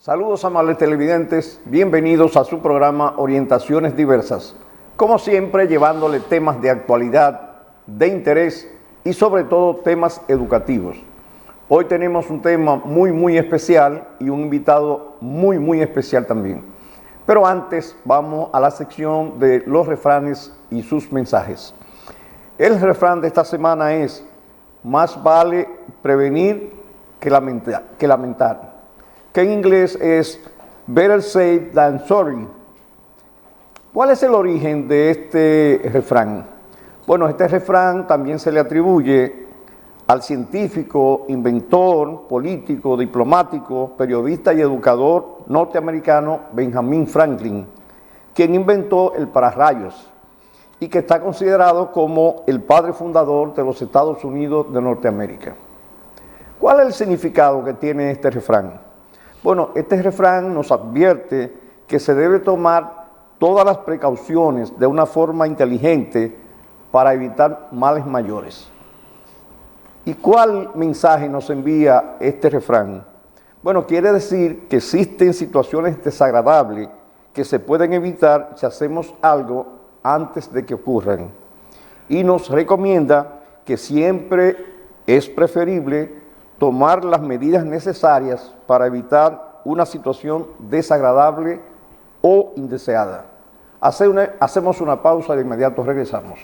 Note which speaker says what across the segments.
Speaker 1: Saludos amables televidentes, bienvenidos a su programa Orientaciones Diversas. Como siempre, llevándole temas de actualidad, de interés y sobre todo temas educativos. Hoy tenemos un tema muy especial y un invitado muy especial también. Pero antes vamos a la sección de los refranes y sus mensajes. El refrán de esta semana es: más vale prevenir que lamentar. Que en inglés es better safe than sorry. ¿Cuál es el origen de este refrán? Bueno, este refrán también se le atribuye al científico, inventor, político, diplomático, periodista y educador norteamericano Benjamin Franklin, quien inventó el pararrayos y que está considerado como el padre fundador de los Estados Unidos de Norteamérica. ¿Cuál es el significado que tiene este refrán? Bueno, este refrán nos advierte que se debe tomar todas las precauciones de una forma inteligente para evitar males mayores. ¿Y cuál mensaje nos envía este refrán? Bueno, quiere decir que existen situaciones desagradables que se pueden evitar si hacemos algo antes de que ocurran. Y nos recomienda que siempre es preferible tomar las medidas necesarias para evitar una situación desagradable o indeseada. Hacemos una pausa y de inmediato regresamos.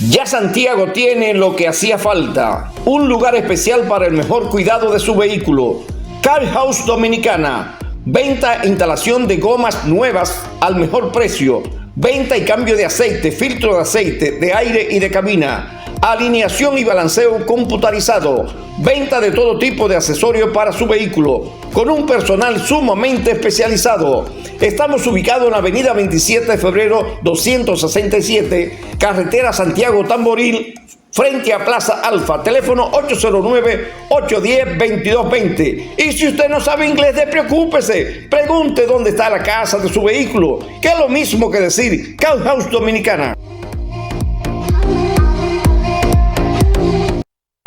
Speaker 2: Ya Santiago tiene lo que hacía falta, un lugar especial para el mejor cuidado de su vehículo. Car House Dominicana, venta e instalación de gomas nuevas al mejor precio, venta y cambio de aceite, filtro de aceite, de aire y de cabina, alineación y balanceo computarizado, venta de todo tipo de accesorios para su vehículo, con un personal sumamente especializado. Estamos ubicados en la avenida 27 de febrero 267, carretera Santiago Tamboril, frente a Plaza Alfa, teléfono 809-810-2220. Y si usted no sabe inglés, despreocúpese, pregunte dónde está la casa de su vehículo, que es lo mismo que decir Car House Dominicana.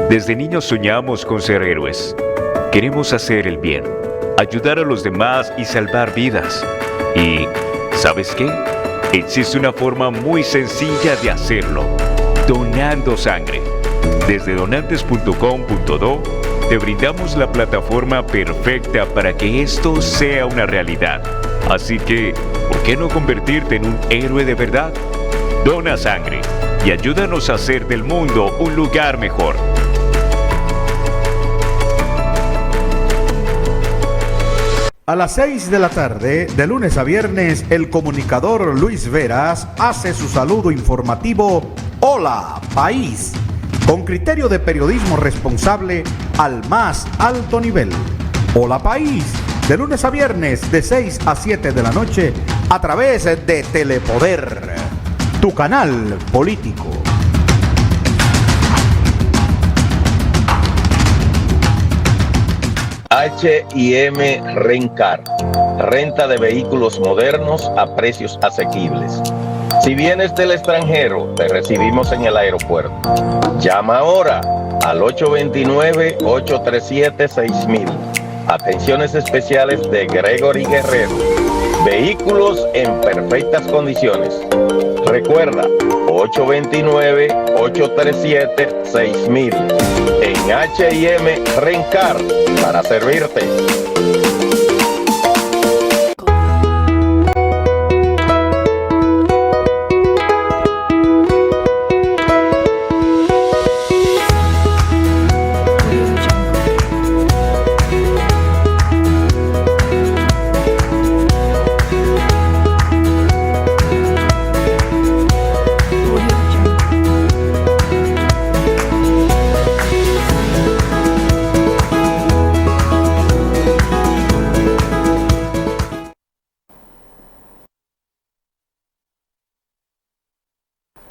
Speaker 3: Desde niños soñamos con ser héroes. Queremos hacer el bien, ayudar a los demás y salvar vidas. Y, ¿sabes qué? Existe una forma muy sencilla de hacerlo: donando sangre. Desde donantes.com.do te brindamos la plataforma perfecta para que esto sea una realidad. Así que, ¿por qué no convertirte en un héroe de verdad? Dona sangre y ayúdanos a hacer del mundo un lugar mejor.
Speaker 4: A las 6 de la tarde, de lunes a viernes, el comunicador Luis Veras hace su saludo informativo Hola País, con criterio de periodismo responsable al más alto nivel. Hola País, de lunes a viernes, de 6 a 7 de la noche, a través de Telepoder, tu canal político.
Speaker 5: H&M Rencar, renta de vehículos modernos a precios asequibles. Si vienes del extranjero, te recibimos en el aeropuerto. Llama ahora al 829-837-6000. Atenciones especiales de Gregory Guerrero. Vehículos en perfectas condiciones. Recuerda, 829-837-6000. En H&M Rencar, para servirte.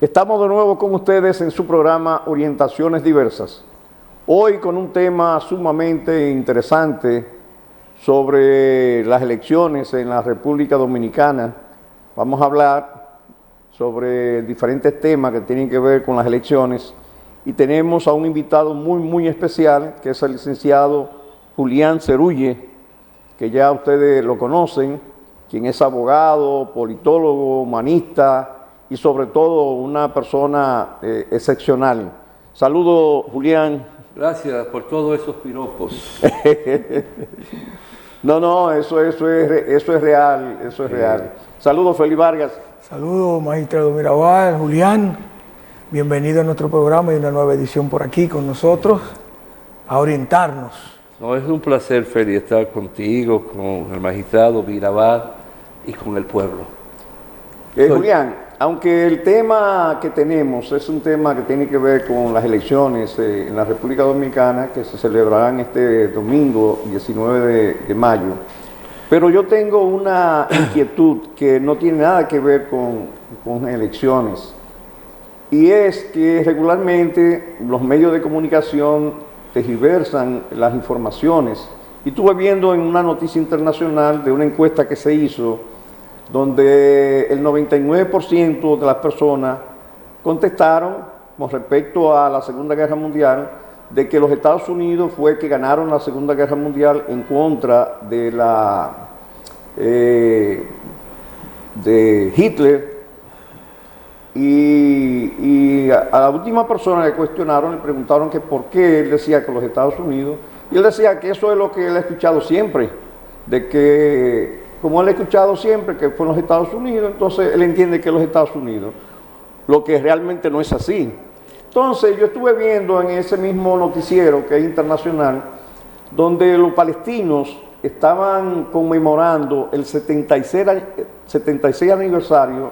Speaker 1: Estamos de nuevo con ustedes en su programa Orientaciones Diversas. Hoy con un tema sumamente interesante sobre las elecciones en la República Dominicana. Vamos a hablar sobre diferentes temas que tienen que ver con las elecciones y tenemos a un invitado muy especial, que es el licenciado Julián Cerulle, que ya ustedes lo conocen, quien es abogado, politólogo, humanista y sobre todo una persona excepcional. Saludos, Julián.
Speaker 6: Gracias por todos esos piropos.
Speaker 1: No, eso es real, eso es real. Saludos, Félix Vargas.
Speaker 7: Saludos, magistrado Mirabal, Julián. Bienvenido a nuestro programa y una nueva edición por aquí con nosotros, a orientarnos.
Speaker 6: No, es un placer, Félix, estar contigo, con el magistrado Mirabal y con el pueblo.
Speaker 1: Julián, aunque el tema que tenemos es un tema que tiene que ver con las elecciones en la República Dominicana, que se celebrarán este domingo 19 de mayo, pero yo tengo una inquietud que no tiene nada que ver con elecciones, y es que regularmente los medios de comunicación tergiversan las informaciones, y estuve viendo en una noticia internacional de una encuesta que se hizo donde el 99% de las personas contestaron con respecto a la Segunda Guerra Mundial de que los Estados Unidos fue que ganaron la Segunda Guerra Mundial en contra de de Hitler, y a la última persona que cuestionaron le preguntaron que por qué él decía que los Estados Unidos, y él decía que eso es lo que él ha escuchado siempre, de que como él ha escuchado siempre que fue en los Estados Unidos, entonces él entiende que es los Estados Unidos, lo que realmente no es así. Entonces yo estuve viendo en ese mismo noticiero que es internacional, donde los palestinos estaban conmemorando el 76 aniversario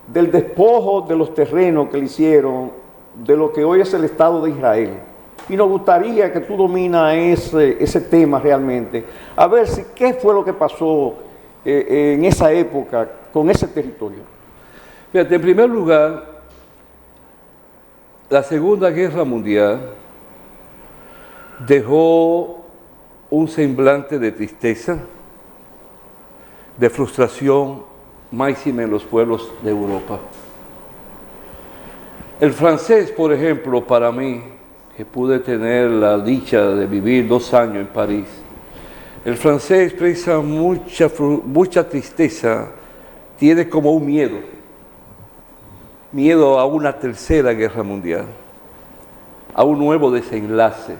Speaker 1: del despojo de los terrenos que le hicieron de lo que hoy es el Estado de Israel. Y nos gustaría que tú dominas ese tema realmente, a ver si qué fue lo que pasó en esa época con ese territorio.
Speaker 6: Fíjate, en primer lugar, la Segunda Guerra Mundial dejó un semblante de tristeza, de frustración, máxima en los pueblos de Europa. El francés, por ejemplo, para mí, que pude tener la dicha de vivir 2 años en París, el francés expresa mucha tristeza, tiene como un miedo a una tercera guerra mundial, a un nuevo desenlace,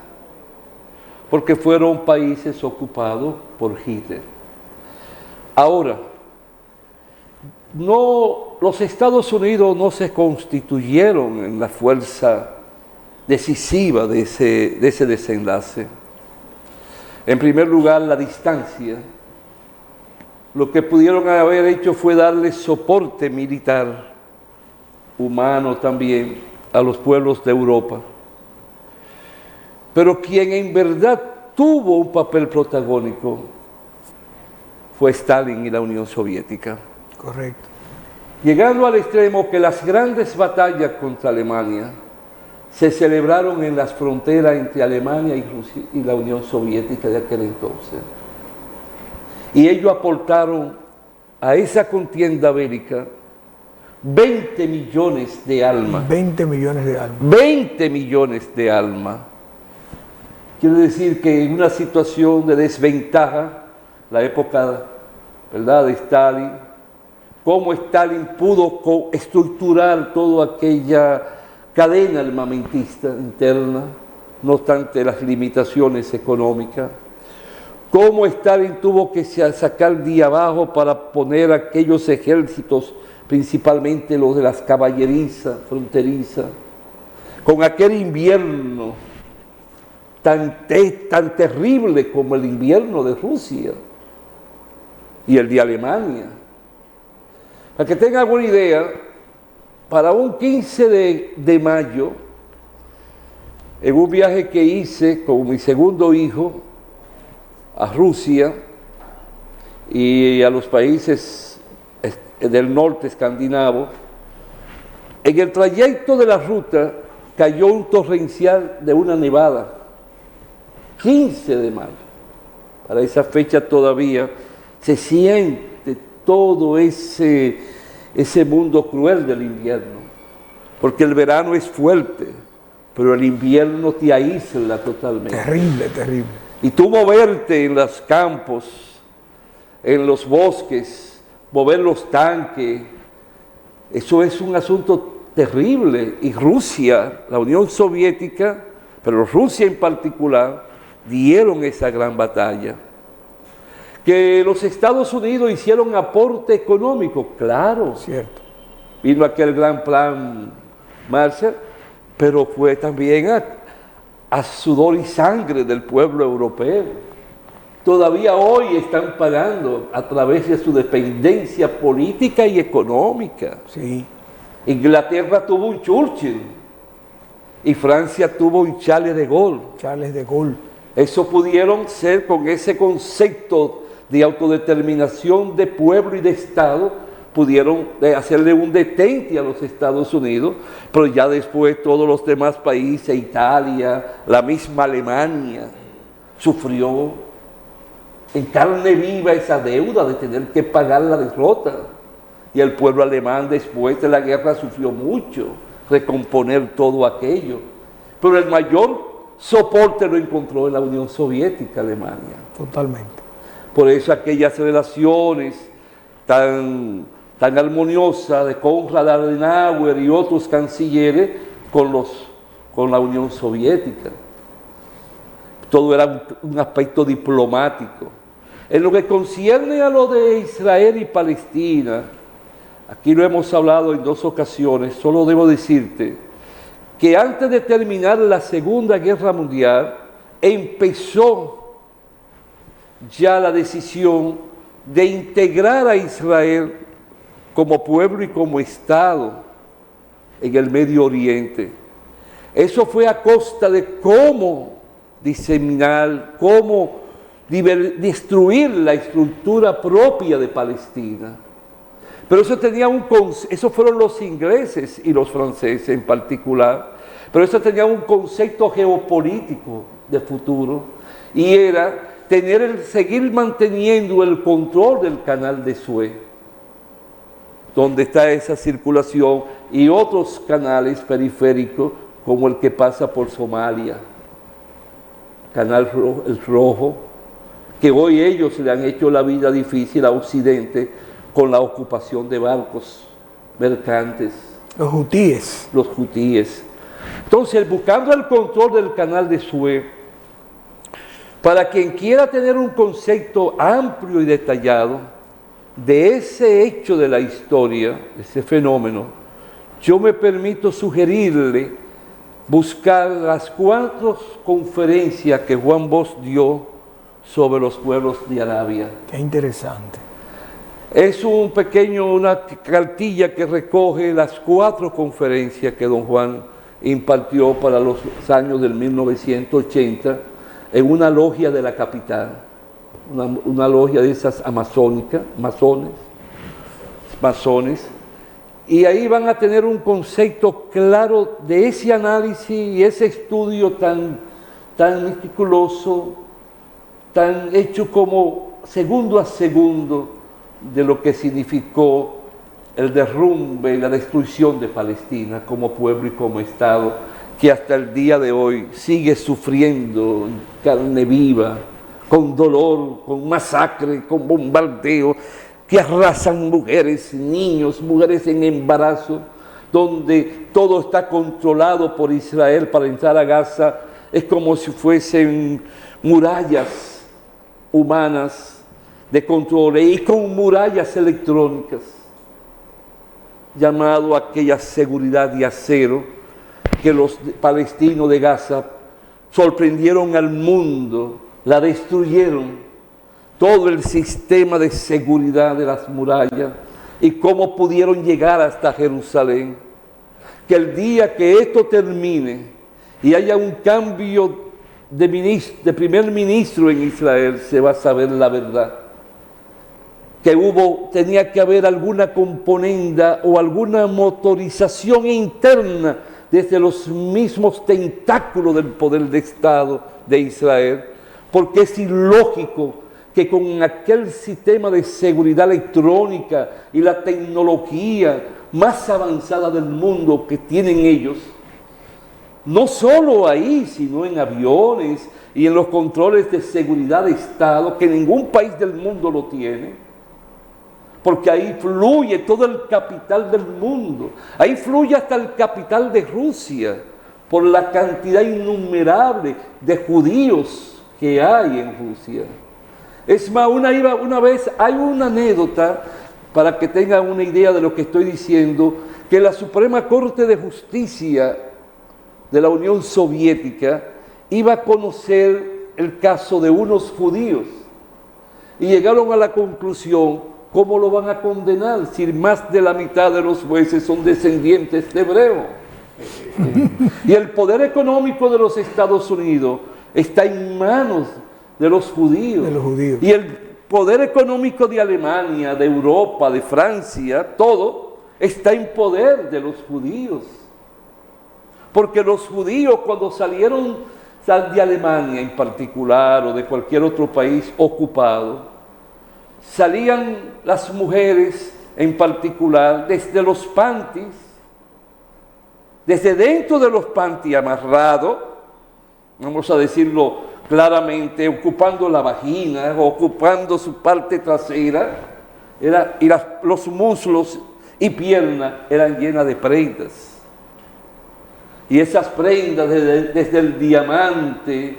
Speaker 6: porque fueron países ocupados por Hitler. Ahora, los Estados Unidos no se constituyeron en la fuerza decisiva de ese desenlace. En primer lugar, la distancia. Lo que pudieron haber hecho fue darle soporte militar, humano también, a los pueblos de Europa. Pero quien en verdad tuvo un papel protagónico fue Stalin y la Unión Soviética.
Speaker 7: Correcto.
Speaker 6: Llegando al extremo que las grandes batallas contra Alemania se celebraron en las fronteras entre Alemania y Rusia y la Unión Soviética de aquel entonces. Y ellos aportaron a esa contienda bélica 20 millones de almas.
Speaker 7: 20 millones de almas.
Speaker 6: 20 millones de almas. Quiere decir que en una situación de desventaja, la época, ¿verdad?, de Stalin, cómo Stalin pudo estructurar toda aquella cadena armamentista interna, no obstante las limitaciones económicas, cómo Stalin tuvo que sacar de abajo para poner aquellos ejércitos, principalmente los de las caballerizas fronterizas, con aquel invierno tan terrible como el invierno de Rusia y el de Alemania. Para que tengan alguna idea, para un 15 de mayo, en un viaje que hice con mi segundo hijo a Rusia y a los países del norte escandinavo, En el trayecto de la ruta cayó un torrencial de una nevada, 15 de mayo. Para esa fecha todavía se siente todo ese mundo cruel del invierno, porque el verano es fuerte, pero el invierno te aísla totalmente.
Speaker 7: Terrible, terrible.
Speaker 6: Y tú moverte en los campos, en los bosques, mover los tanques, eso es un asunto terrible. Y Rusia, la Unión Soviética, pero Rusia en particular, dieron esa gran batalla. Que los Estados Unidos hicieron aporte económico, claro.
Speaker 7: Cierto.
Speaker 6: Vino aquel gran plan Marshall, pero fue también a sudor y sangre del pueblo europeo. Todavía hoy están pagando a través de su dependencia política y económica.
Speaker 7: Sí.
Speaker 6: Inglaterra tuvo un Churchill y Francia tuvo un Charles de Gaulle.
Speaker 7: Charles de Gaulle.
Speaker 6: Eso pudieron ser con ese concepto de autodeterminación de pueblo y de Estado, pudieron hacerle un detente a los Estados Unidos, pero ya después todos los demás países, Italia, la misma Alemania, sufrió en carne viva esa deuda de tener que pagar la derrota. Y el pueblo alemán después de la guerra sufrió mucho, recomponer todo aquello. Pero el mayor soporte lo encontró en la Unión Soviética, Alemania.
Speaker 7: Totalmente.
Speaker 6: Por eso aquellas relaciones tan armoniosas de Konrad Adenauer y otros cancilleres con la Unión Soviética. Todo era un aspecto diplomático. En lo que concierne a lo de Israel y Palestina, aquí lo hemos hablado en 2 ocasiones, solo debo decirte que antes de terminar la Segunda Guerra Mundial, empezó ya la decisión de integrar a Israel como pueblo y como Estado en el Medio Oriente. Eso fue a costa de cómo diseminar, cómo destruir la estructura propia de Palestina. Pero eso fueron los ingleses y los franceses en particular, pero eso tenía un concepto geopolítico de futuro, y era seguir manteniendo el control del canal de Suez, donde está esa circulación, y otros canales periféricos como el que pasa por Somalia, Canal el Rojo, que hoy ellos le han hecho la vida difícil a Occidente con la ocupación de barcos mercantes.
Speaker 7: Los hutíes.
Speaker 6: Los hutíes. Entonces, buscando el control del canal de Suez, para quien quiera tener un concepto amplio y detallado de ese hecho de la historia, ese fenómeno, yo me permito sugerirle buscar las 4 conferencias que Juan Bosch dio sobre los pueblos de Arabia.
Speaker 7: Qué interesante.
Speaker 6: Es una cartilla que recoge las 4 conferencias que don Juan impartió para los años del 1980 en una logia de la capital, una logia de esas masones, y ahí van a tener un concepto claro de ese análisis y ese estudio tan meticuloso, tan hecho como segundo a segundo de lo que significó el derrumbe y la destrucción de Palestina como pueblo y como Estado, que hasta el día de hoy sigue sufriendo en carne viva, con dolor, con masacre, con bombardeo, que arrasan mujeres, niños, mujeres en embarazo, donde todo está controlado por Israel para entrar a Gaza. Es como si fuesen murallas humanas de control y con murallas electrónicas, llamado aquella seguridad de acero que los palestinos de Gaza sorprendieron al mundo, la destruyeron, todo el sistema de seguridad de las murallas y cómo pudieron llegar hasta Jerusalén. Que el día que esto termine y haya un cambio de primer ministro en Israel, se va a saber la verdad. que tenía que haber alguna componenda o alguna motorización interna desde los mismos tentáculos del poder de Estado de Israel, porque es ilógico que con aquel sistema de seguridad electrónica y la tecnología más avanzada del mundo que tienen ellos, no solo ahí, sino en aviones y en los controles de seguridad de Estado, que ningún país del mundo lo tiene, porque ahí fluye todo el capital del mundo, ahí fluye hasta el capital de Rusia, por la cantidad innumerable de judíos que hay en Rusia. Es más, una vez hay una anécdota, para que tengan una idea de lo que estoy diciendo, que la Suprema Corte de Justicia de la Unión Soviética iba a conocer el caso de unos judíos y llegaron a la conclusión: ¿cómo lo van a condenar si más de la mitad de los jueces son descendientes de hebreos? Y el poder económico de los Estados Unidos está en manos de los judíos. Y el poder económico de Alemania, de Europa, de Francia, todo está en poder de los judíos. Porque los judíos, cuando salieron de Alemania en particular o de cualquier otro país ocupado, salían las mujeres en particular desde los panties, desde dentro de los panties amarrados, vamos a decirlo claramente, ocupando la vagina, ocupando su parte trasera, los muslos y piernas eran llenas de prendas. Y esas prendas, desde el diamante,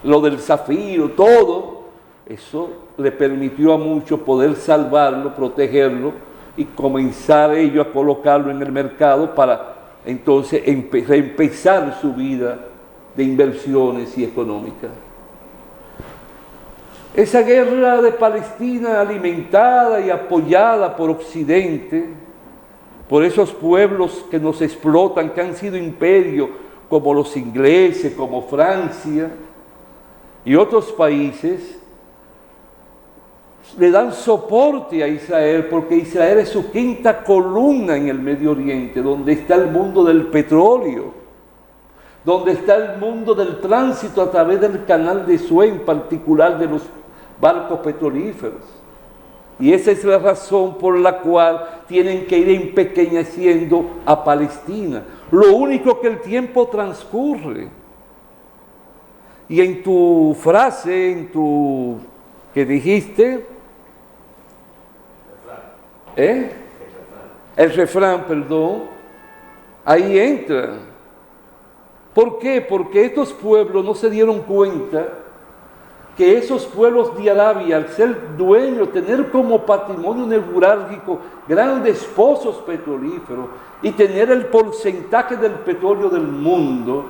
Speaker 6: lo del zafiro, todo, eso le permitió a muchos poder salvarlo, protegerlo y comenzar ellos a colocarlo en el mercado para entonces reempezar su vida de inversiones y económicas. Esa guerra de Palestina, alimentada y apoyada por Occidente, por esos pueblos que nos explotan, que han sido imperios, como los ingleses, como Francia y otros países, le dan soporte a Israel, porque Israel es su quinta columna en el Medio Oriente, donde está el mundo del petróleo, donde está el mundo del tránsito a través del canal de Suez, en particular de los barcos petrolíferos. Y esa es la razón por la cual tienen que ir empequeñeciendo a Palestina. Lo único que el tiempo transcurre. Y en tu frase, que dijiste, el refrán, perdón, ahí entra. ¿Por qué? Porque estos pueblos no se dieron cuenta que esos pueblos de Arabia, al ser dueños, tener como patrimonio neurálgico grandes pozos petrolíferos y tener el porcentaje del petróleo del mundo,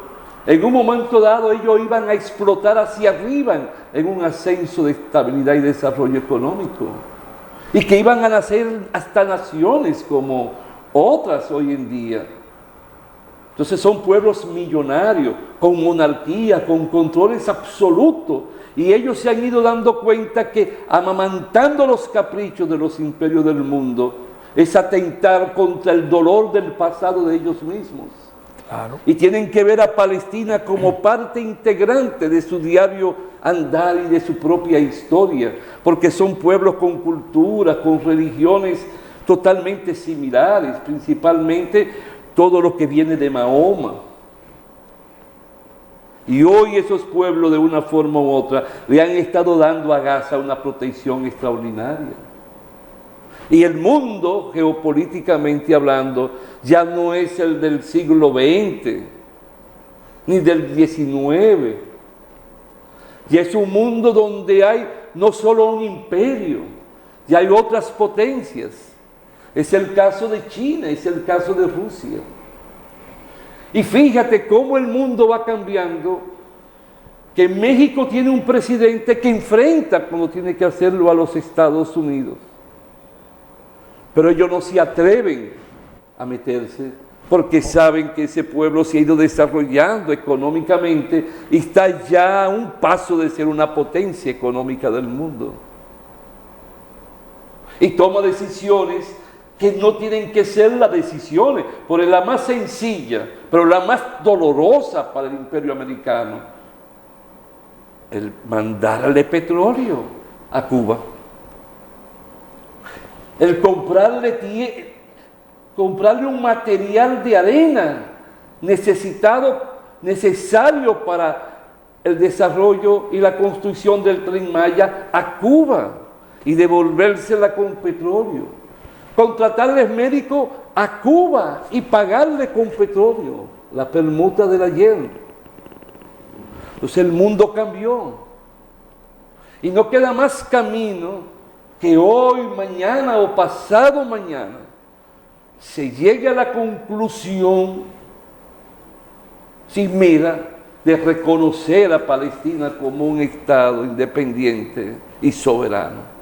Speaker 6: en un momento dado ellos iban a explotar hacia arriba en un ascenso de estabilidad y desarrollo económico, y que iban a nacer hasta naciones como otras hoy en día. Entonces son pueblos millonarios, con monarquía, con controles absolutos, y ellos se han ido dando cuenta que amamantando los caprichos de los imperios del mundo es atentar contra el dolor del pasado de ellos mismos. Claro. Y tienen que ver a Palestina como parte integrante de su diario andar y de su propia historia, porque son pueblos con cultura, con religiones totalmente similares, principalmente todo lo que viene de Mahoma. Y hoy esos pueblos, de una forma u otra, le han estado dando a Gaza una protección extraordinaria. Y el mundo, geopolíticamente hablando, ya no es el del siglo XX, ni del XIX. Ya es un mundo donde hay no solo un imperio, ya hay otras potencias. Es el caso de China, es el caso de Rusia. Y fíjate cómo el mundo va cambiando, que México tiene un presidente que enfrenta, como tiene que hacerlo, a los Estados Unidos. Pero ellos no se atreven a meterse, porque saben que ese pueblo se ha ido desarrollando económicamente y está ya a un paso de ser una potencia económica del mundo. y toma decisiones que no tienen que ser las decisiones, por la más sencilla, pero la más dolorosa para el imperio americano, el mandarle petróleo a Cuba, el comprarle un material de arena necesario para el desarrollo y la construcción del Tren Maya a Cuba y devolvérsela con petróleo. Contratarles médicos a Cuba y pagarle con petróleo, la permuta del ayer. Entonces el mundo cambió y no queda más camino que hoy, mañana o pasado mañana se llegue a la conclusión sin mira de reconocer a Palestina como un Estado independiente y soberano.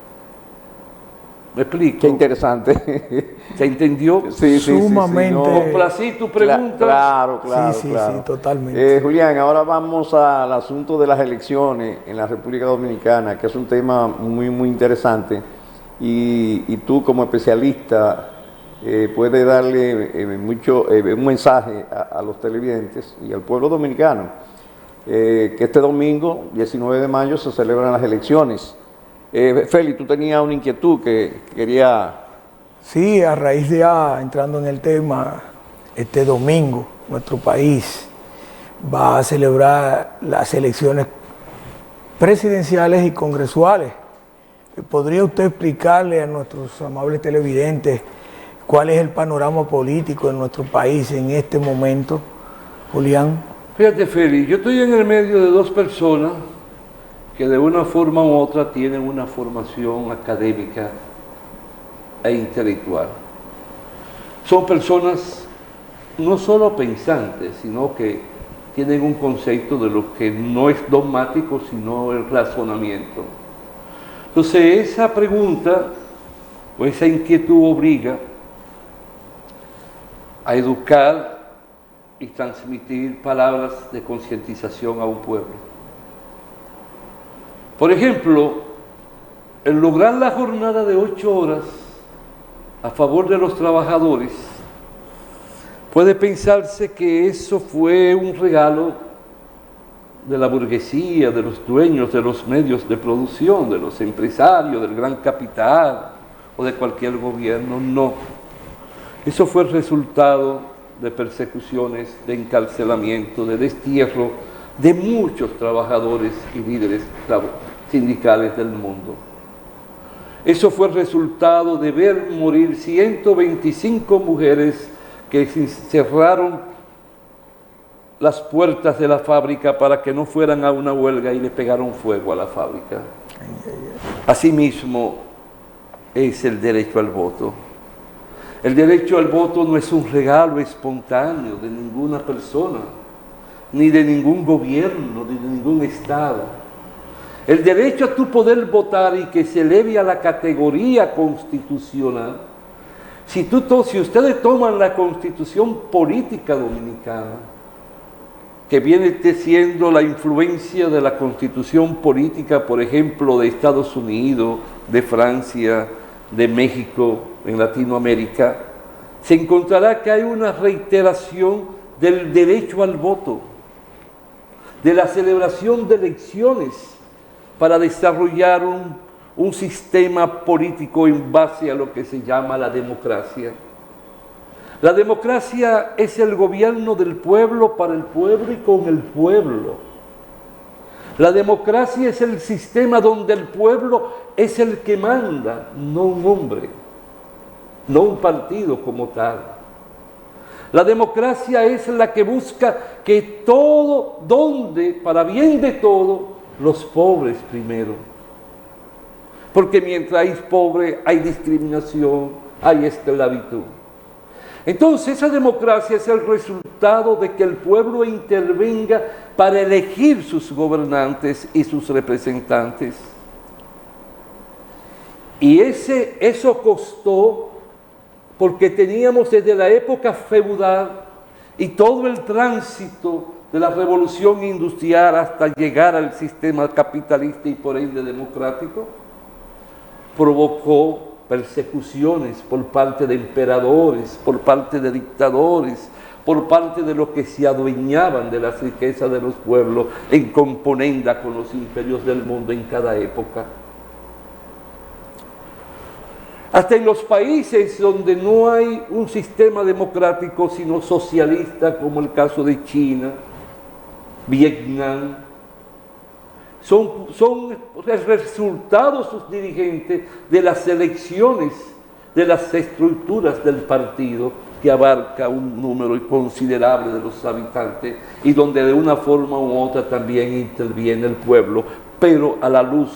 Speaker 6: ¿Me explico?
Speaker 1: Qué interesante.
Speaker 6: ¿Se entendió?
Speaker 1: Sí,
Speaker 7: Sumamente.
Speaker 1: no.
Speaker 6: Complací tu pregunta.
Speaker 1: Claro,
Speaker 7: Sí,
Speaker 1: claro.
Speaker 7: totalmente.
Speaker 1: Julián, ahora vamos al asunto de las elecciones en la República Dominicana, que es un tema muy, muy interesante. Y tú, como especialista, puedes darle un mensaje a los televidentes y al pueblo dominicano, que este domingo, 19 de mayo, se celebran las elecciones. Félix, tú tenías una inquietud que quería...
Speaker 7: Sí, a raíz de entrando en el tema, este domingo nuestro país va a celebrar las elecciones presidenciales y congresuales. ¿Podría usted explicarle a nuestros amables televidentes cuál es el panorama político en nuestro país en este momento, Julián?
Speaker 6: Fíjate, Félix, yo estoy en el medio de dos personas que de una forma u otra tienen una formación académica e intelectual. Son personas no solo pensantes, sino que tienen un concepto de lo que no es dogmático, sino el razonamiento. Entonces, esa pregunta o esa inquietud obliga a educar y transmitir palabras de concientización a un pueblo. Por ejemplo, el lograr la jornada de 8 horas a favor de los trabajadores, puede pensarse que eso fue un regalo de la burguesía, de los dueños de los medios de producción, de los empresarios, del gran capital o de cualquier gobierno. No. Eso fue el resultado de persecuciones, de encarcelamiento, de destierro de muchos trabajadores y líderes sindicales del mundo. Eso fue el resultado de ver morir 125 mujeres que cerraron las puertas de la fábrica para que no fueran a una huelga y le pegaron fuego a la fábrica. Asimismo, es el derecho al voto. El derecho al voto no es un regalo espontáneo de ninguna persona, ni de ningún gobierno, ni de ningún Estado. El derecho a tu poder votar y que se eleve a la categoría constitucional. Si ustedes toman la Constitución Política Dominicana, que viene siendo la influencia de la Constitución Política, por ejemplo, de Estados Unidos, de Francia, de México, en Latinoamérica, se encontrará que hay una reiteración del derecho al voto, de la celebración de elecciones para desarrollar un sistema político en base a lo que se llama la democracia. La democracia es el gobierno del pueblo para el pueblo y con el pueblo. La democracia es el sistema donde el pueblo es el que manda, no un hombre, no un partido como tal. La democracia es la que busca que todo, para bien de todo, los pobres primero. Porque mientras hay pobres, hay discriminación, hay esclavitud. Entonces, esa democracia es el resultado de que el pueblo intervenga para elegir sus gobernantes y sus representantes. Y eso costó porque teníamos desde la época feudal y todo el tránsito de la revolución industrial hasta llegar al sistema capitalista y por ende democrático, provocó persecuciones por parte de emperadores, por parte de dictadores, por parte de los que se adueñaban de las riquezas de los pueblos en componenda con los imperios del mundo en cada época. Hasta en los países donde no hay un sistema democrático sino socialista, como el caso de China, Vietnam, son resultados sus dirigentes de las elecciones, de las estructuras del partido que abarca un número considerable de los habitantes y donde de una forma u otra también interviene el pueblo, pero a la luz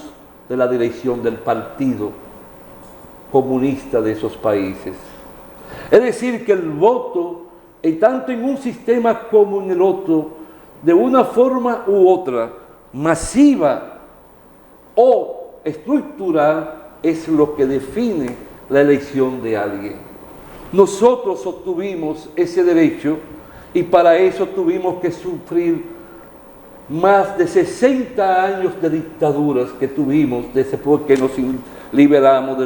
Speaker 6: de la dirección del partido comunista de esos países. Es decir, que el voto, tanto en un sistema como en el otro, de una forma u otra, masiva o estructural, es lo que define la elección de alguien. Nosotros obtuvimos ese derecho y para eso tuvimos que sufrir más de 60 años de dictaduras que tuvimos después que nos liberamos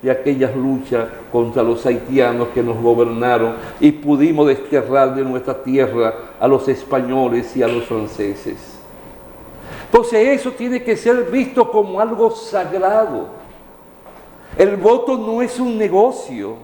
Speaker 6: de aquellas luchas contra los haitianos que nos gobernaron y pudimos desterrar de nuestra tierra a los españoles y a los franceses. Entonces eso tiene que ser visto como algo sagrado. El voto no es un negocio,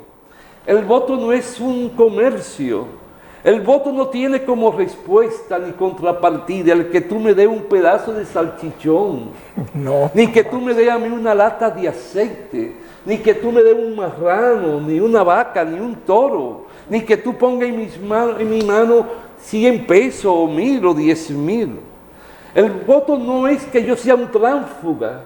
Speaker 6: el voto no es un comercio, el voto no tiene como respuesta ni contrapartida el que tú me des un pedazo de salchichón,
Speaker 7: No.
Speaker 6: ni que tú me des a mí una lata de aceite, ni que tú me des un marrano, ni una vaca, ni un toro, ni que tú pongas en mi mano 100 pesos, o 1000 o 10,000. El voto no es que yo sea un tránsfuga,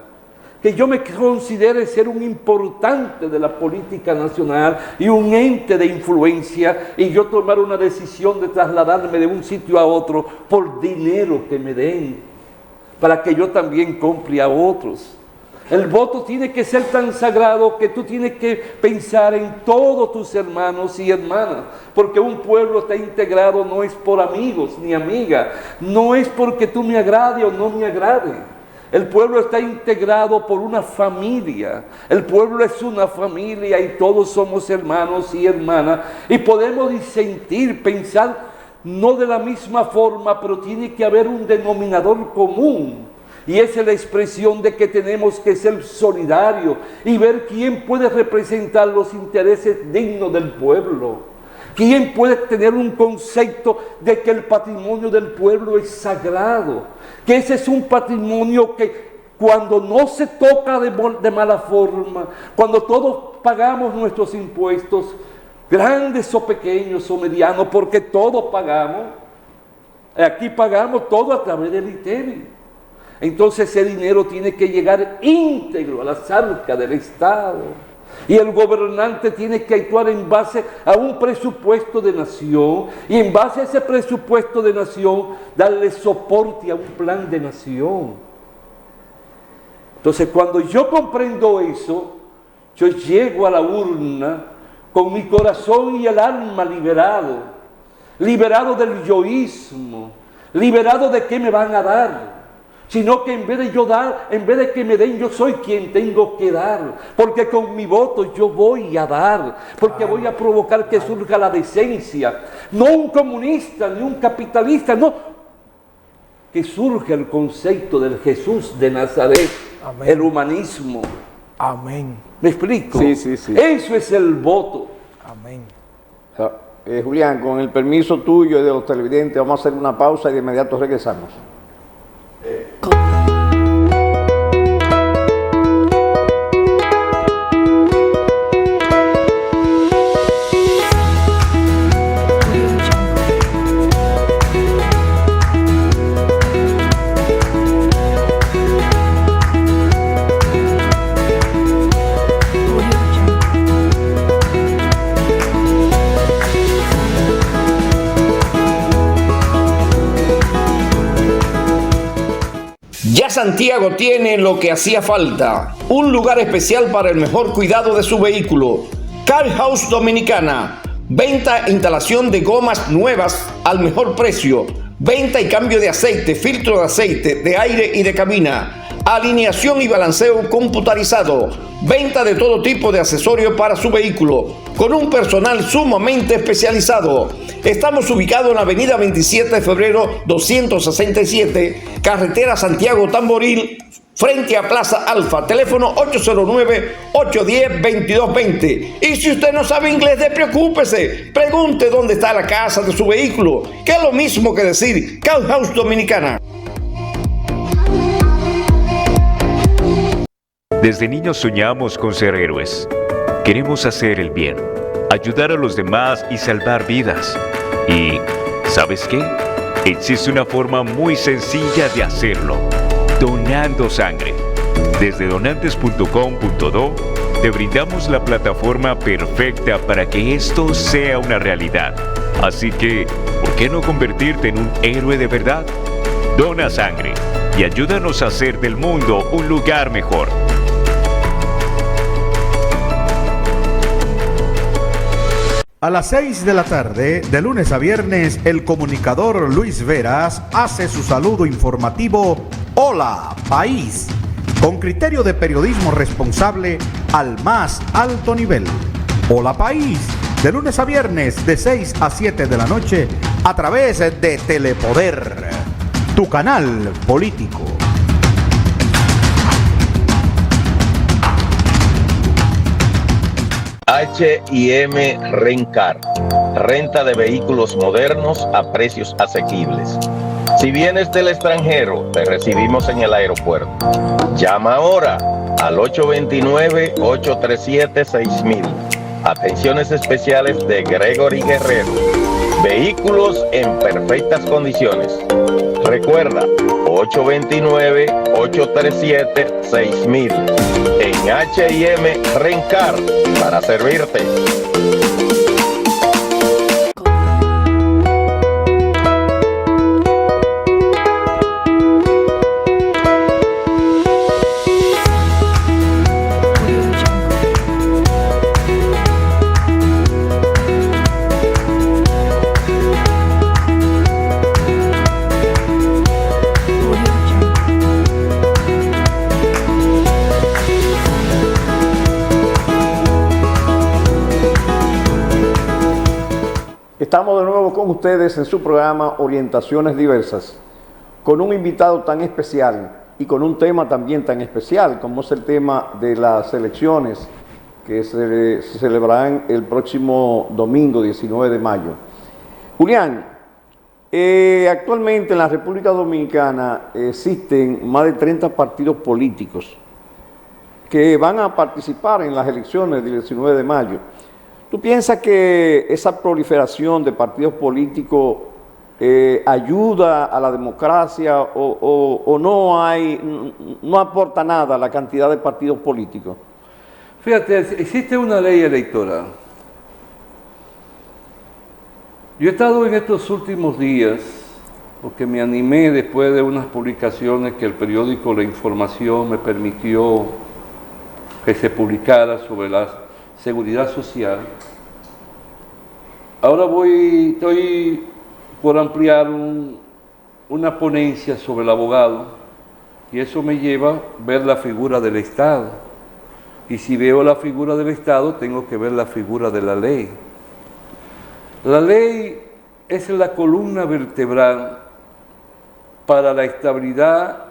Speaker 6: que yo me considere ser un importante de la política nacional y un ente de influencia y yo tomar una decisión de trasladarme de un sitio a otro por dinero que me den, para que yo también compre a otros. El voto tiene que ser tan sagrado que tú tienes que pensar en todos tus hermanos y hermanas, porque un pueblo está integrado no es por amigos ni amigas, no es porque tú me agrade o no me agrade. El pueblo está integrado por una familia. El pueblo es una familia y todos somos hermanos y hermanas. Y podemos disentir, pensar no de la misma forma, pero tiene que haber un denominador común. Y esa es la expresión de que tenemos que ser solidarios y ver quién puede representar los intereses dignos del pueblo. ¿Quién puede tener un concepto de que el patrimonio del pueblo es sagrado? Que ese es un patrimonio que cuando no se toca de mala forma, cuando todos pagamos nuestros impuestos, grandes o pequeños o medianos, porque todos pagamos, aquí pagamos todo a través del ITEVI. Entonces ese dinero tiene que llegar íntegro a las arcas del Estado. Y el gobernante tiene que actuar en base a un presupuesto de nación y en base a ese presupuesto de nación darle soporte a un plan de nación. Entonces cuando yo comprendo eso, yo llego a la urna con mi corazón y el alma liberado del yoísmo, liberado de qué me van a dar. Sino que en vez de yo dar, en vez de que me den, yo soy quien tengo que dar. Porque con mi voto yo voy a dar. Porque voy a provocar que surja la decencia. No un comunista, ni un capitalista, no. Que surja el concepto del Jesús de Nazaret. Amén. El humanismo.
Speaker 7: Amén.
Speaker 6: ¿Me explico?
Speaker 1: Sí, sí, sí.
Speaker 6: Eso es el voto.
Speaker 7: Amén.
Speaker 1: Julián, con el permiso tuyo y de los televidentes, vamos a hacer una pausa y de inmediato regresamos.
Speaker 2: Ya Santiago tiene lo que hacía falta, un lugar especial para el mejor cuidado de su vehículo. Car House Dominicana, venta e instalación de gomas nuevas al mejor precio, venta y cambio de aceite, filtro de aceite, de aire y de cabina, alineación y balanceo computarizado, venta de todo tipo de accesorios para su vehículo, con un personal sumamente especializado. Estamos ubicados en la avenida 27 de febrero 267, carretera Santiago Tamboril, frente a Plaza Alfa, teléfono 809-810-2220. Y si usted no sabe inglés, despreocúpese, pregunte dónde está la casa de su vehículo, que es lo mismo que decir Car House Dominicana.
Speaker 3: Desde niños soñamos con ser héroes. Queremos hacer el bien, ayudar a los demás y salvar vidas. Y, ¿sabes qué? Existe una forma muy sencilla de hacerlo: donando sangre. Desde donantes.com.do te brindamos la plataforma perfecta para que esto sea una realidad. Así que, ¿por qué no convertirte en un héroe de verdad? Dona sangre y ayúdanos a hacer del mundo un lugar mejor.
Speaker 4: A las 6 de la tarde, de lunes a viernes, el comunicador Luis Veras hace su saludo informativo Hola País, con criterio de periodismo responsable al más alto nivel. Hola País, de lunes a viernes, de 6 a 7 de la noche, a través de Telepoder, tu canal político.
Speaker 5: H&M Rencar, renta de vehículos modernos a precios asequibles. Si vienes del extranjero, te recibimos en el aeropuerto. Llama ahora al 829-837-6000. Atenciones especiales de Gregory Guerrero. Vehículos en perfectas condiciones. Recuerda, 829-837-6000. En H&M Rencar, para servirte.
Speaker 1: Estamos de nuevo con ustedes en su programa Orientaciones Diversas, con un invitado tan especial y con un tema también tan especial como es el tema de las elecciones que se celebrarán el próximo domingo 19 de mayo. Julián, actualmente en la República Dominicana existen más de 30 partidos políticos que van a participar en las elecciones del 19 de mayo. ¿Tú piensas que esa proliferación de partidos políticos ayuda a la democracia o no aporta nada a la cantidad de partidos políticos?
Speaker 6: Fíjate, existe una ley electoral. Yo he estado en estos últimos días, porque me animé después de unas publicaciones que el periódico La Información me permitió que se publicara sobre la seguridad social. Ahora estoy por ampliar una ponencia sobre el abogado, y eso me lleva a ver la figura del Estado. Y si veo la figura del Estado, tengo que ver la figura de la ley. La ley es la columna vertebral para la estabilidad,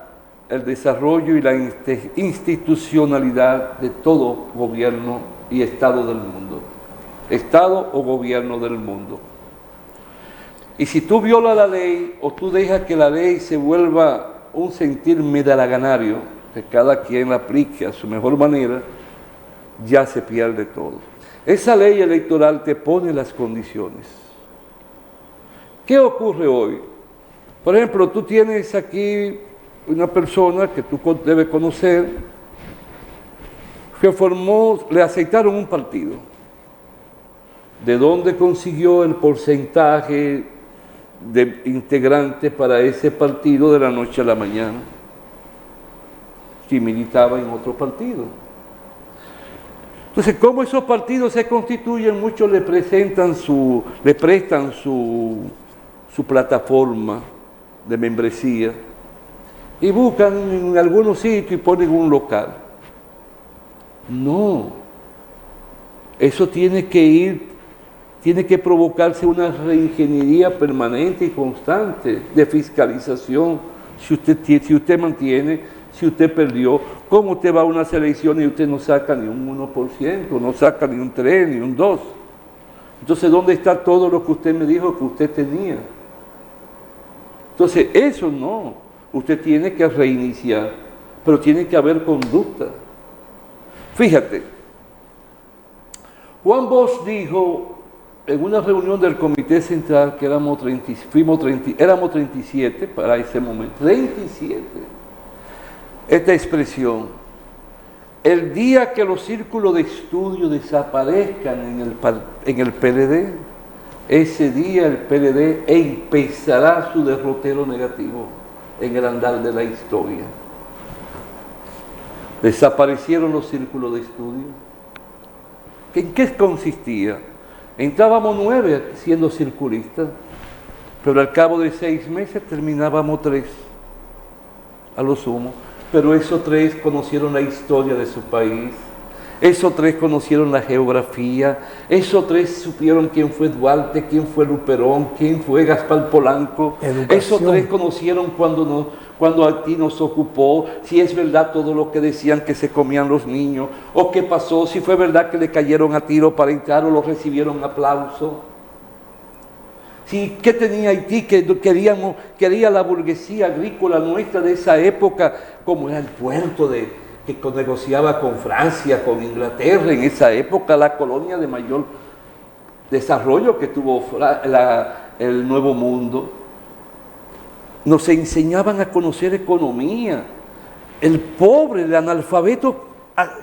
Speaker 6: el desarrollo y la institucionalidad de todo gobierno y Estado del mundo. Estado o gobierno del mundo. Y si tú violas la ley o tú dejas que la ley se vuelva un sentir medalaganario, que cada quien la aplique a su mejor manera, ya se pierde todo. Esa ley electoral te pone las condiciones. ¿Qué ocurre hoy? Por ejemplo, tú tienes aquí una persona que tú debes conocer, que le aceptaron un partido. ¿De dónde consiguió el porcentaje de integrantes para ese partido de la noche a la mañana? Si militaba en otro partido. Entonces, ¿cómo esos partidos se constituyen? Muchos le prestan su plataforma de membresía, y buscan en algunos sitios y ponen un local. No, eso tiene que provocarse una reingeniería permanente y constante de fiscalización. Si usted mantiene, si usted perdió, ¿cómo usted va a una selección y usted no saca ni un 1%, no saca ni un 3, ni un 2%? Entonces, ¿dónde está todo lo que usted me dijo que usted tenía? Entonces, eso no. Usted tiene que reiniciar, pero tiene que haber conducta. Fíjate, Juan Bosch dijo en una reunión del Comité Central que éramos 37 para ese momento, 37. Esta expresión: el día que los círculos de estudio desaparezcan en el PLD, ese día el PLD empezará su derrotero negativo en el andar de la historia. Desaparecieron los círculos de estudio. ¿En qué consistía? Entrábamos 9 siendo circulistas, pero al cabo de 6 meses terminábamos 3, a lo sumo. Pero esos 3 conocieron la historia de su país, esos 3 conocieron la geografía, esos 3 supieron quién fue Duarte, quién fue Luperón, quién fue Gaspar Polanco.
Speaker 7: Educación.
Speaker 6: Esos 3 conocieron cuando Haití nos ocupó, si es verdad todo lo que decían que se comían los niños, o qué pasó, si fue verdad que le cayeron a tiro para entrar o lo recibieron aplauso. Sí, ¿qué tenía Haití que quería la burguesía agrícola nuestra de esa época? Como era el puerto que negociaba con Francia, con Inglaterra, en esa época la colonia de mayor desarrollo que tuvo el Nuevo Mundo. Nos enseñaban a conocer economía. El pobre, el analfabeto,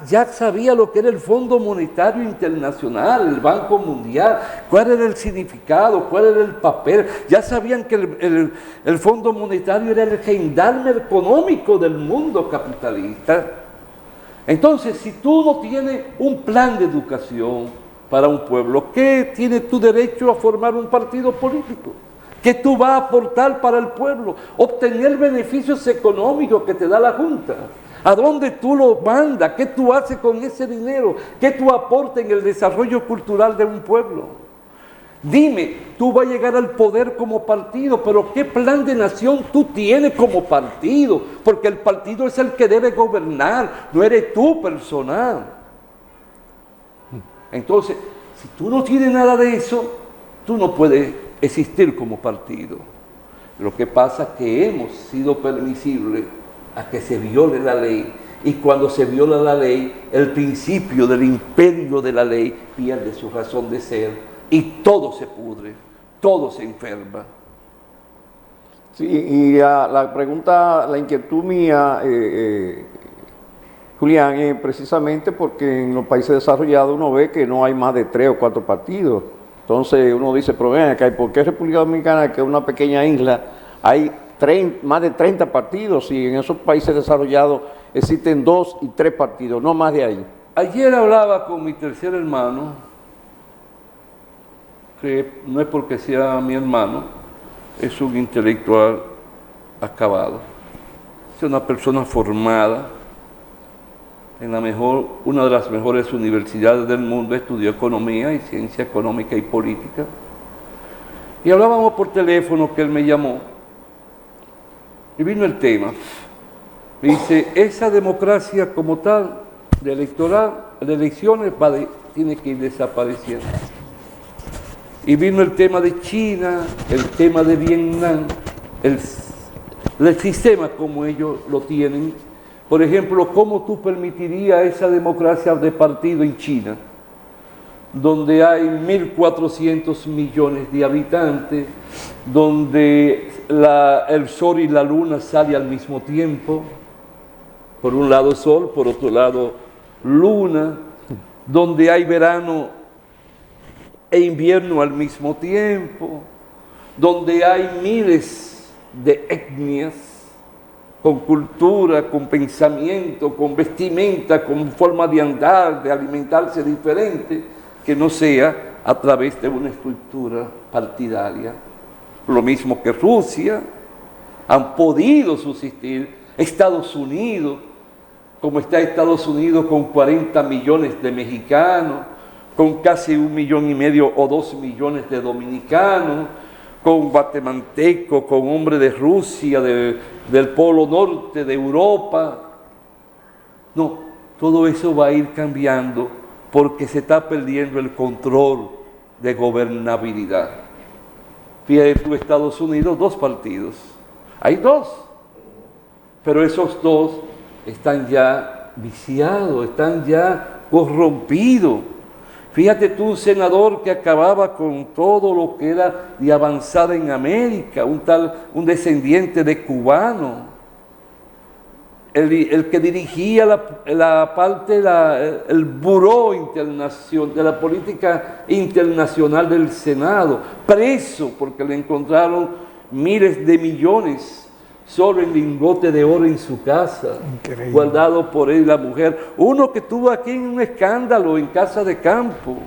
Speaker 6: ya sabía lo que era el Fondo Monetario Internacional, el Banco Mundial, cuál era el significado, cuál era el papel. Ya sabían que el Fondo Monetario era el gendarme económico del mundo capitalista. Entonces, si tú no tienes un plan de educación para un pueblo, ¿qué tienes tu derecho a formar un partido político? ¿Qué tú vas a aportar para el pueblo? Obtener beneficios económicos que te da la Junta. ¿A dónde tú lo mandas? ¿Qué tú haces con ese dinero? ¿Qué tú aportas en el desarrollo cultural de un pueblo? Dime, tú vas a llegar al poder como partido, pero ¿qué plan de nación tú tienes como partido? Porque el partido es el que debe gobernar, no eres tú personal. Entonces, si tú no tienes nada de eso, tú no puedes existir como partido. Lo que pasa es que hemos sido permisibles a que se viole la ley, y cuando se viola la ley, el principio del imperio de la ley pierde su razón de ser y todo se pudre, todo se enferma.
Speaker 1: Sí, y la pregunta, la inquietud mía, Julián, es precisamente porque en los países desarrollados uno ve que no hay más de 3 o 4 partidos. Entonces uno dice, pero ven acá, ¿por qué República Dominicana, que es una pequeña isla, hay más de 30 partidos, y en esos países desarrollados existen 2 y 3 partidos, no más de ahí?
Speaker 6: Ayer hablaba con mi tercer hermano, que no es porque sea mi hermano, es un intelectual acabado, es una persona formada en una de las mejores universidades del mundo, estudió economía y ciencia económica y política, y hablábamos por teléfono que él me llamó, y vino el tema. Dice, esa democracia como tal, de elecciones, tiene que ir desapareciendo. Y vino el tema de China, el tema de Vietnam, el sistema como ellos lo tienen. Por ejemplo, ¿cómo tú permitirías esa democracia de partido en China, donde hay 1.400 millones de habitantes, donde el sol y la luna salen al mismo tiempo, por un lado sol, por otro lado luna, donde hay verano e invierno al mismo tiempo, donde hay miles de etnias con cultura, con pensamiento, con vestimenta, con forma de andar, de alimentarse diferente, que no sea a través de una estructura partidaria. Lo mismo que Rusia, han podido subsistir Estados Unidos, como está Estados Unidos con 40 millones de mexicanos, con casi 1,5 millones o 2 millones de dominicanos, con guatemaltecos, con hombres de Rusia, del Polo Norte, de Europa. No, todo eso va a ir cambiando porque se está perdiendo el control de gobernabilidad. Fíjate tú, Estados Unidos, 2 partidos. Hay 2, pero esos 2 están ya viciados, están ya corrompidos. Fíjate tú, un senador que acababa con todo lo que era de avanzada en América, un descendiente de cubano, el que dirigía la parte, el buró internacional, de la política internacional del Senado, preso porque le encontraron miles de millones solo en lingote de oro en su casa, increíble, guardado por él y la mujer. Uno que tuvo aquí un escándalo en Casa de Campo,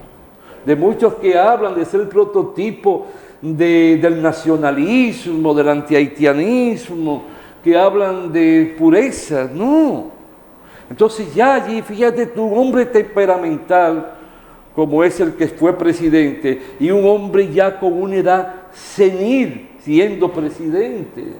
Speaker 6: de muchos que hablan de ser el prototipo del nacionalismo, del antihaitianismo, que hablan de pureza. No. Entonces ya allí, fíjate tú, un hombre temperamental como es el que fue presidente y un hombre ya con una edad senil siendo presidente,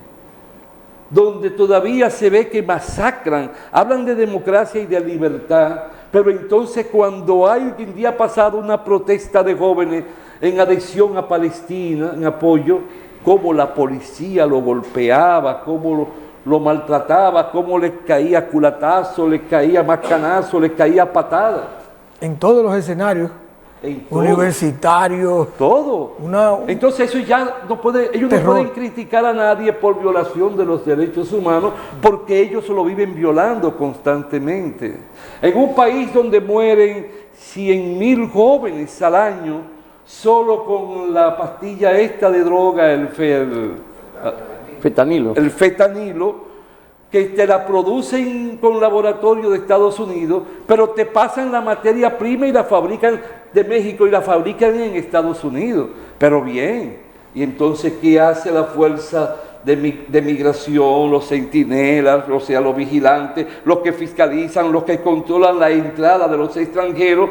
Speaker 6: donde todavía se ve que masacran, hablan de democracia y de libertad, pero entonces cuando hay un día pasado una protesta de jóvenes en adhesión a Palestina, en apoyo, cómo la policía lo golpeaba, cómo lo maltrataba, cómo le caía culatazo, le caía macanazo, le caía patada.
Speaker 7: En todos los escenarios. Universitarios,
Speaker 6: todo. Entonces eso ya no puede, ellos terror. No pueden criticar a nadie por violación de los derechos humanos porque ellos lo viven violando constantemente. En un país donde mueren 100,000 jóvenes al año solo con la pastilla esta de droga, el fetanilo, que te la producen con laboratorios de Estados Unidos, pero te pasan la materia prima y la fabrican de México y la fabrican en Estados Unidos. Pero bien, y entonces, ¿qué hace la fuerza de migración, los centinelas, o sea, los vigilantes, los que fiscalizan, los que controlan la entrada de los extranjeros?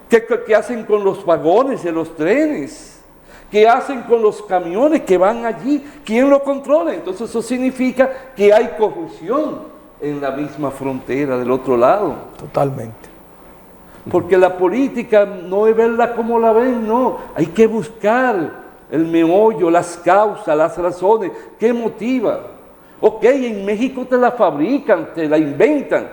Speaker 6: ¿Qué hacen con los vagones de los trenes? ¿Qué hacen con los camiones que van allí? ¿Quién lo controla? Entonces eso significa que hay corrupción en la misma frontera del otro lado.
Speaker 7: Totalmente.
Speaker 6: Porque la política no es verla como la ven, no. Hay que buscar el meollo, las causas, las razones. ¿Qué motiva? Ok, en México te la fabrican, te la inventan,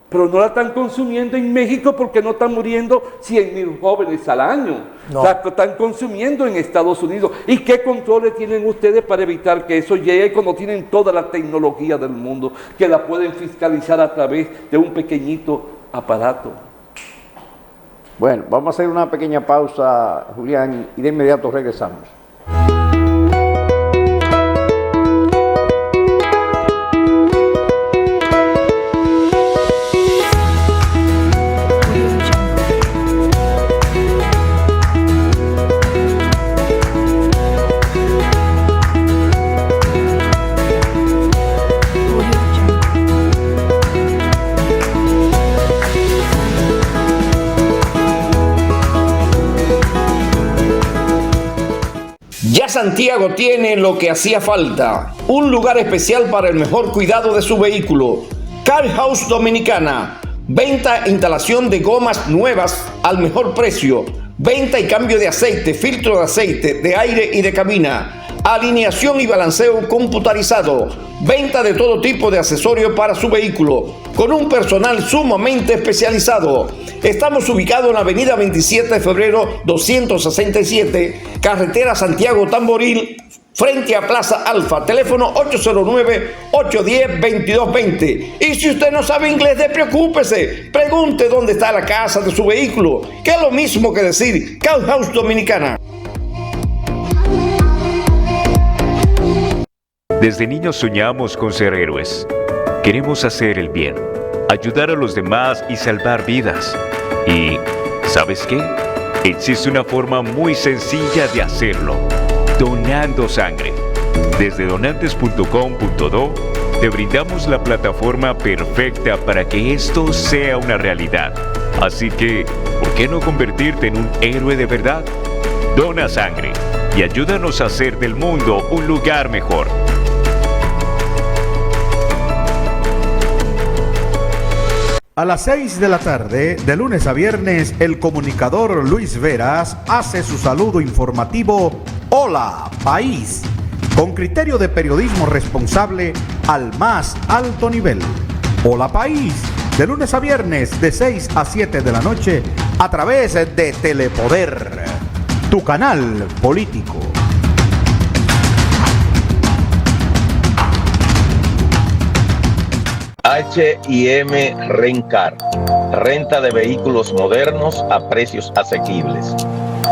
Speaker 6: pero no la están consumiendo en México porque no están muriendo 100,000 jóvenes al año. No. La están consumiendo en Estados Unidos. ¿Y qué controles tienen ustedes para evitar que eso llegue cuando tienen toda la tecnología del mundo, que la pueden fiscalizar a través de un pequeñito aparato?
Speaker 1: Bueno, vamos a hacer una pequeña pausa, Julián, y de inmediato regresamos.
Speaker 2: Ya Santiago tiene lo que hacía falta, un lugar especial para el mejor cuidado de su vehículo. Car House Dominicana, venta e instalación de gomas nuevas al mejor precio, venta y cambio de aceite, filtro de aceite, de aire y de cabina, alineación y balanceo computarizado, venta de todo tipo de accesorios para su vehículo, con un personal sumamente especializado. Estamos ubicados en la avenida 27 de febrero 267, carretera Santiago Tamboril, frente a Plaza Alfa, teléfono 809-810-2220. Y si usted no sabe inglés, despreocúpese, pregunte dónde está la casa de su vehículo, que es lo mismo que decir Car House Dominicana.
Speaker 3: Desde niños soñamos con ser héroes. Queremos hacer el bien, ayudar a los demás y salvar vidas. Y, ¿sabes qué? Existe una forma muy sencilla de hacerlo: donando sangre. Desde donantes.com.do te brindamos la plataforma perfecta para que esto sea una realidad. Así que, ¿por qué no convertirte en un héroe de verdad? Dona sangre y ayúdanos a hacer del mundo un lugar mejor.
Speaker 4: A las 6 de la tarde, de lunes a viernes, el comunicador Luis Veras hace su saludo informativo Hola País, con criterio de periodismo responsable al más alto nivel. Hola País, de lunes a viernes, de 6 a 7 de la noche, a través de Telepoder, tu canal político.
Speaker 5: H&M Rencar, renta de vehículos modernos a precios asequibles.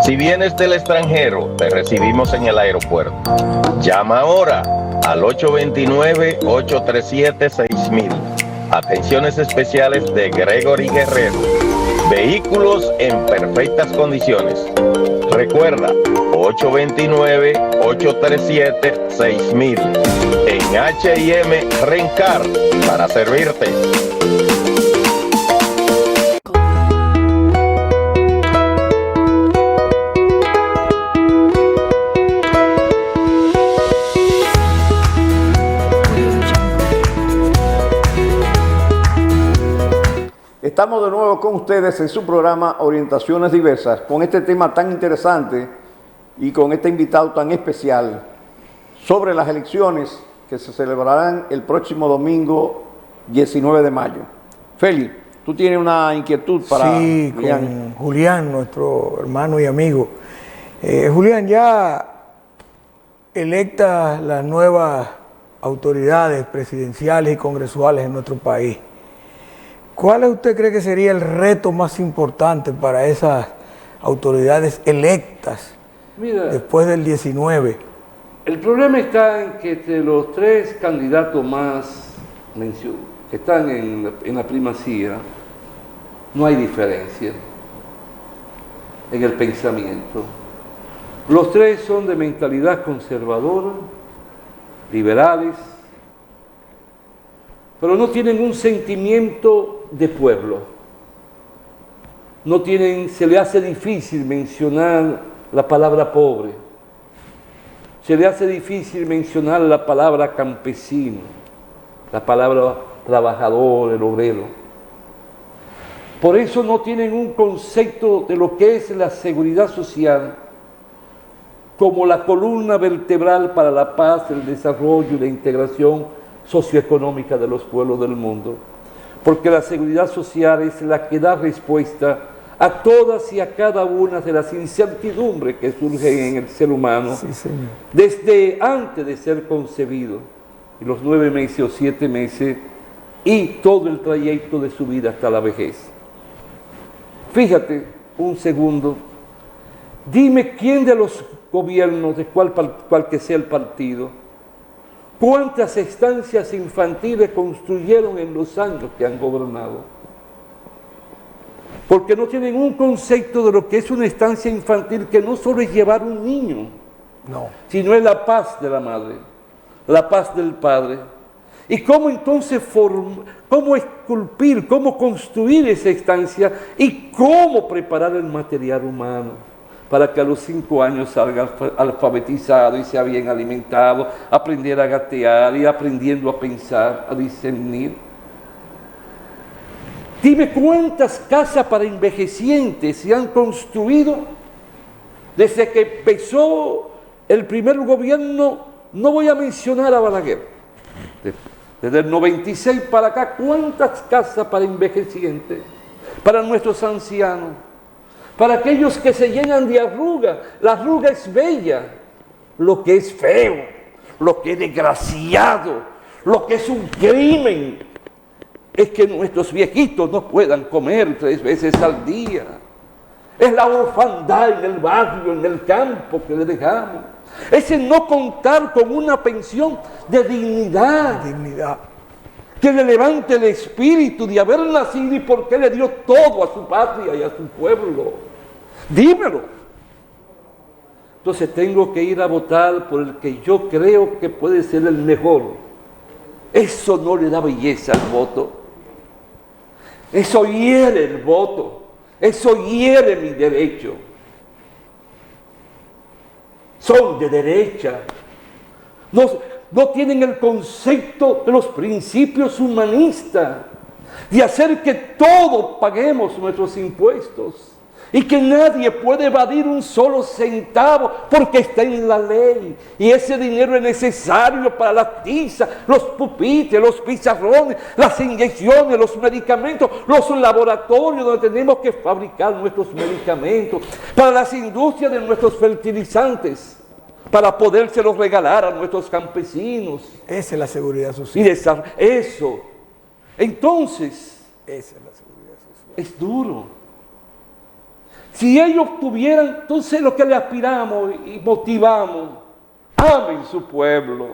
Speaker 5: Si vienes del extranjero, te recibimos en el aeropuerto. Llama ahora al 829-837-6000. Atenciones especiales de Gregory Guerrero. Vehículos en perfectas condiciones. Recuerda, 829-837-6000. En H&M Rencar, para servirte.
Speaker 1: Estamos de nuevo con ustedes en su programa Orientaciones Diversas, con este tema tan interesante y con este invitado tan especial sobre las elecciones que se celebrarán el próximo domingo 19 de mayo. Feli, tú tienes una inquietud para
Speaker 7: sí, con Julián, nuestro hermano y amigo. Julián, ya electas las nuevas autoridades presidenciales y congresuales en nuestro país, ¿cuál usted cree que sería el reto más importante para esas autoridades electas después del 19?
Speaker 6: El problema está en que entre los tres candidatos más que están en la primacía, no hay diferencia en el pensamiento. Los tres son de mentalidad conservadora, liberales, pero no tienen un sentimiento de pueblo. Se le hace difícil mencionar la palabra pobre. Se le hace difícil mencionar la palabra campesino, la palabra trabajador, el obrero. Por eso no tienen un concepto de lo que es la seguridad social como la columna vertebral para la paz, el desarrollo y la integración socioeconómica de los pueblos del mundo. Porque la seguridad social es la que da respuesta a todas y a cada una de las incertidumbres que surgen en el ser humano,
Speaker 7: sí, señor,
Speaker 6: desde antes de ser concebido, y los 9 meses o 7 meses, y todo el trayecto de su vida hasta la vejez. Fíjate un segundo, dime quién de los gobiernos, de cual que sea el partido, cuántas estancias infantiles construyeron en los años que han gobernado. Porque no tienen un concepto de lo que es una estancia infantil, que no solo es llevar un niño, sino es la paz de la madre, la paz del padre. Y cómo entonces cómo esculpir, cómo construir esa estancia y cómo preparar el material humano para que a los 5 años salga alfabetizado y sea bien alimentado, aprender a gatear y aprendiendo a pensar, a discernir. Dime cuántas casas para envejecientes se han construido desde que empezó el primer gobierno. No voy a mencionar a Balaguer. Desde el 96 para acá, ¿cuántas casas para envejecientes? Para nuestros ancianos, para aquellos que se llenan de arruga. La arruga es bella. Lo que es feo, lo que es desgraciado, lo que es un crimen, es que nuestros viejitos no puedan comer 3 veces al día. Es la orfandad en el barrio, en el campo que le dejamos. Es el no contar con una pensión de dignidad. Que le levante el espíritu de haber nacido y por qué le dio todo a su patria y a su pueblo. Dímelo. Entonces tengo que ir a votar por el que yo creo que puede ser el mejor. Eso no le da belleza al voto. Eso hiere el voto. Eso hiere mi derecho. Son de derecha. No tienen el concepto de los principios humanistas, de hacer que todos paguemos nuestros impuestos y que nadie puede evadir un solo centavo porque está en la ley. Y ese dinero es necesario para las tizas, los pupitres, los pizarrones, las inyecciones, los medicamentos, los laboratorios donde tenemos que fabricar nuestros medicamentos, para las industrias de nuestros fertilizantes, para podérselos regalar a nuestros campesinos.
Speaker 7: Esa es la seguridad social.
Speaker 6: Y eso. Entonces,
Speaker 7: Esa es la seguridad social.
Speaker 6: es duro. Si ellos tuvieran, entonces lo que le aspiramos y motivamos, amen su pueblo.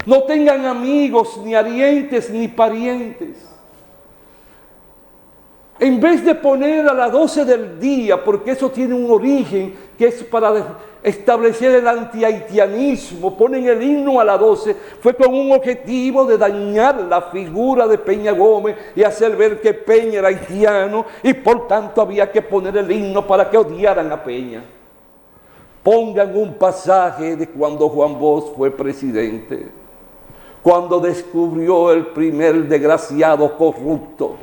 Speaker 6: No tengan amigos, ni arientes, ni parientes. En vez de poner a las 12 del día, porque eso tiene un origen que es para establecer el antihaitianismo, ponen el himno a las 12, fue con un objetivo de dañar la figura de Peña Gómez y hacer ver que Peña era haitiano y por tanto había que poner el himno para que odiaran a Peña. Pongan un pasaje de cuando Juan Bosch fue presidente, cuando descubrió el primer desgraciado corrupto,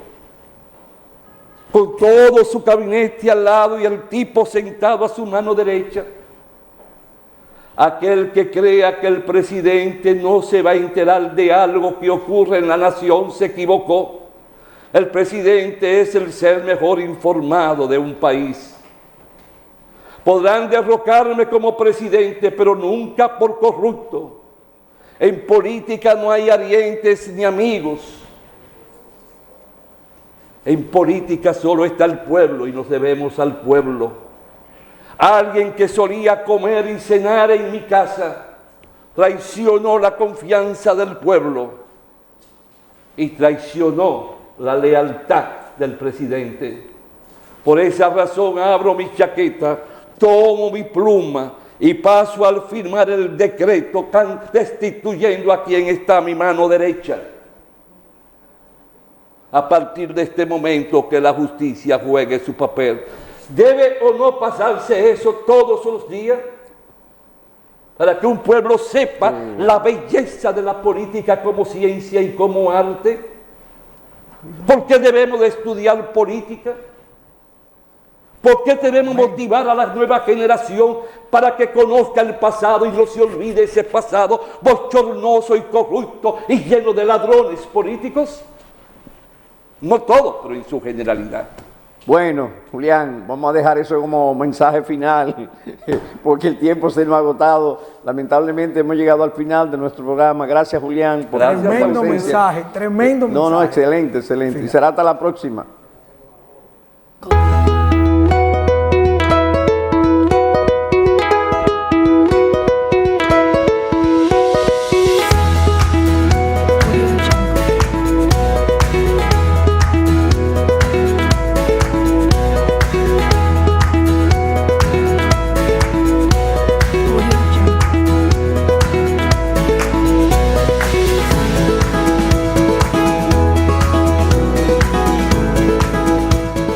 Speaker 6: con todo su gabinete al lado y el tipo sentado a su mano derecha. Aquel que crea que el presidente no se va a enterar de algo que ocurre en la nación se equivocó. El presidente es el ser mejor informado de un país. Podrán derrocarme como presidente, pero nunca por corrupto. En política no hay arientes ni amigos. En política solo está el pueblo y nos debemos al pueblo. Alguien que solía comer y cenar en mi casa traicionó la confianza del pueblo y traicionó la lealtad del presidente. Por esa razón abro mi chaqueta, tomo mi pluma y paso al firmar el decreto destituyendo a quien está a mi mano derecha. A partir de este momento que la justicia juegue su papel. ¿Debe o no pasarse eso todos los días? Para que un pueblo sepa la belleza de la política como ciencia y como arte. ¿Por qué debemos de estudiar política? ¿Por qué debemos motivar a la nueva generación para que conozca el pasado y no se olvide ese pasado bochornoso y corrupto y lleno de ladrones políticos? No todos, pero en su generalidad.
Speaker 1: Bueno, Julián, vamos a dejar eso como mensaje final, porque el tiempo se nos ha agotado. Lamentablemente hemos llegado al final de nuestro programa. Gracias, Julián, por
Speaker 7: Tremendo
Speaker 1: tu presencia.
Speaker 7: mensaje, tremendo mensaje.
Speaker 1: No, excelente.
Speaker 7: Sí.
Speaker 1: Y será hasta la próxima.